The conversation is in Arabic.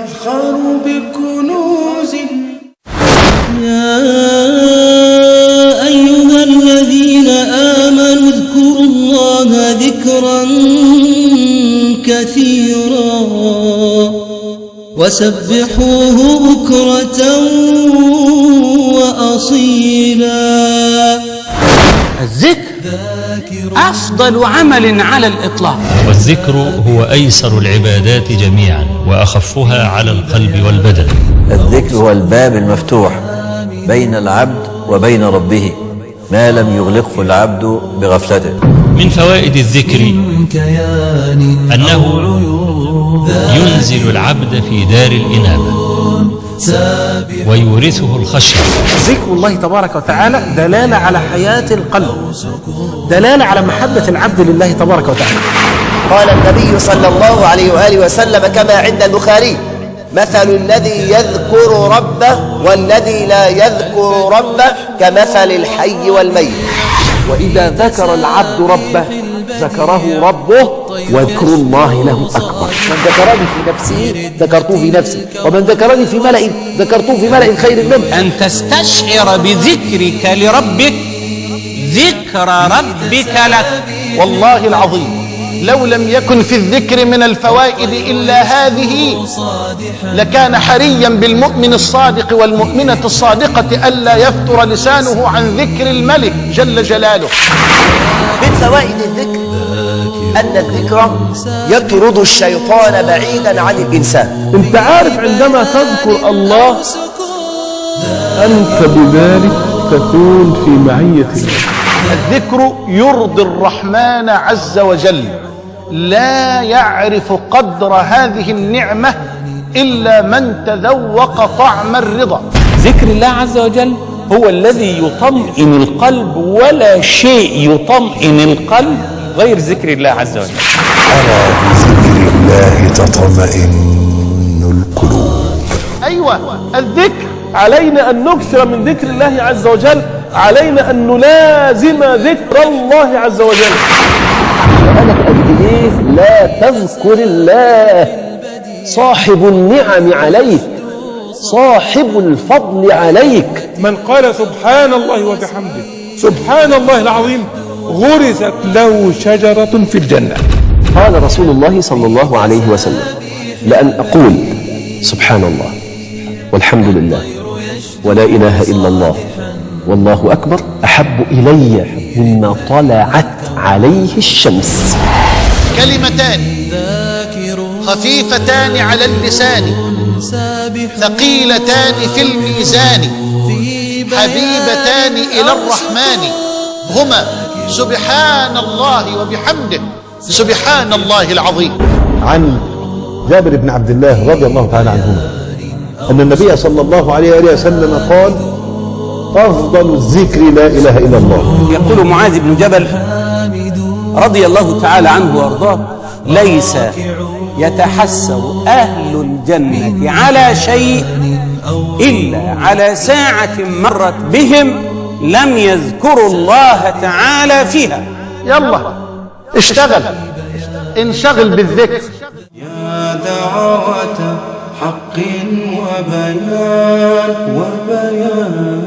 يفخر بكنوز. يا أيها الذين آمنوا اذكروا الله ذكرا كثيرا وسبحوه بكرة وأصيلا. الذكر أفضل عمل على الإطلاق، والذكر هو أيسر العبادات جميعا وأخفها على القلب والبدن. الذكر هو الباب المفتوح بين العبد وبين ربه ما لم يغلقه العبد بغفلته. من فوائد الذكر أنه ينزل العبد في دار الإنابة ويورثه الخشية. ذكر الله تبارك وتعالى دلالة على حياة القلب، دلالة على محبة العبد لله تبارك وتعالى. قال النبي صلى الله عليه وآله وسلم كما عند البخاري: مثل الذي يذكر ربه والذي لا يذكر ربه كمثل الحي والميت. وإذا ذكر العبد ربه ذكره ربه وذكر الله له أكبر. من ذكرني في نفسه ذكرته في نفسي، ومن ذكرني في ملأ ذكرته في ملأ خير منه. أن تستشعر بذكرك لربك ذكر ربك لك. والله العظيم لو لم يكن في الذكر من الفوائد إلا هذه لكان حريا بالمؤمن الصادق والمؤمنة الصادقة ألا يفتر لسانه عن ذكر الملك جل جلاله. من فوائد الذكر أن الذكر يطرد الشيطان بعيدا عن الإنسان. انت عارف عندما تذكر الله أنت بذلك تكون في معية الله. الذكر يرضي الرحمن عز وجل، لا يعرف قدر هذه النعمة إلا من تذوق طعم الرضا. ذكر الله عز وجل هو الذي يطمئن القلب، ولا شيء يطمئن القلب غير ذكر الله عز وجل. أرى بذكر الله تطمئن القلوب. أيوة الذكر علينا أن نكثر من ذكر الله عز وجل، علينا أن نلازم ذكر الله عز وجل. وأنا قد إيه لا تذكر الله صاحب النعم عليك، صاحب الفضل عليك. من قال سبحان الله وبحمده سبحان الله العظيم غرست له شجرة في الجنة. قال رسول الله صلى الله عليه وسلم: لأن أقول سبحان الله والحمد لله ولا إله إلا الله والله أكبر أحب إلي مما طلعت عليه الشمس. كلمتان خفيفتان على اللسان ثقيلتان في الميزان حبيبتان إلى الرحمن هما سبحان الله وبحمده سبحان الله العظيم. عن جابر بن عبد الله رضي الله تعالى عنهما أن النبي صلى الله عليه وآله وسلم قال: أفضل الذكر لا إله إلا الله. يقول معاذ بن جبل رضي الله تعالى عنه وارضاه: ليس يتحسر أهل الجنة على شيء إلا على ساعة مرت بهم لم يذكروا الله تعالى فيها. يلا اشتغل، انشغل بالذكر. يا دعوة حق وبيان